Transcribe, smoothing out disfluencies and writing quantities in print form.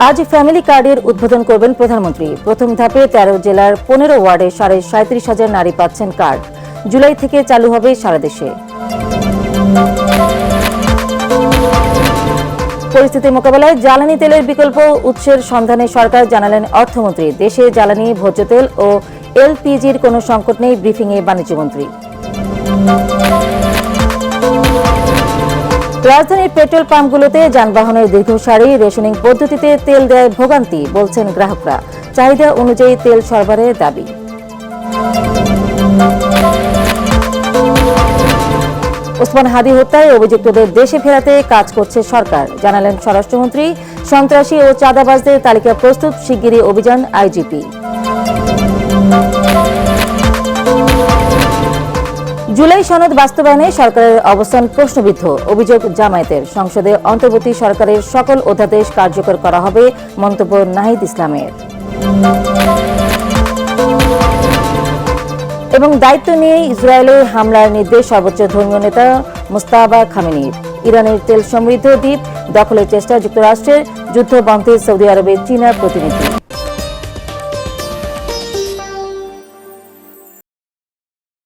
আজ ফ্যামিলি কার্ডের উদ্বোধন করবেন প্রধানমন্ত্রী। প্রথম ধাপে 13 জেলার 15 ওয়ার্ডে 37,500 নারী পাচ্ছেন কার্ড। জুলাই থেকে চালু হবে সারা দেশে। পরিস্থিতি মোকাবেলায় জ্বালানি তেলের বিকল্প উৎসের সন্ধানে সরকার, জানালেন অর্থমন্ত্রী। দেশে জ্বালানি, ভোজ্য তেল ও এলপিজির কোনো সংকট নেই, ব্রিফিংয়ে বাণিজ্যমন্ত্রী। রাজধানীর পেট্রোল পাম্পগুলোতে যানবাহনের দীর্ঘ সারি, রেশনিং পদ্ধতিতে তেল দেয় ভোগান্তি, বলছেন গ্রাহকরা। চাহিদা অনুযায়ী তেল সরবরাহের দাবি। ওসমান হাদী হত্যায় অভিযুক্তদের দেশে ফেরাতে কাজ করছে সরকার, জানালেন স্বরাষ্ট্রমন্ত্রী। সন্ত্রাসী ও চাঁদাবাজদের তালিকা প্রস্তুত, শিগগিরই অভিযান আইজিপি। জুলাই সনদ বাস্তবায়নে সরকারের অবস্থান প্রশ্নবিদ্ধ, অভিযোগ জামায়াতের। সংসদে অন্তর্বর্তী সরকারের সকল অধ্যাদেশ কার্যকর করা হবে, মন্তব্য নাহিদ ইসলামের। এবং দায়িত্ব নিয়ে ইসরায়েলে হামলার নির্দেশ সর্বোচ্চ ধর্মীয় নেতা মুস্তাবা খামেনির। ইরানের তেল সমৃদ্ধ দ্বীপ দখলের চেষ্টা যুক্তরাষ্ট্রের, যুদ্ধ বন্ধে সৌদি আরবে চীনের প্রতিনিধি।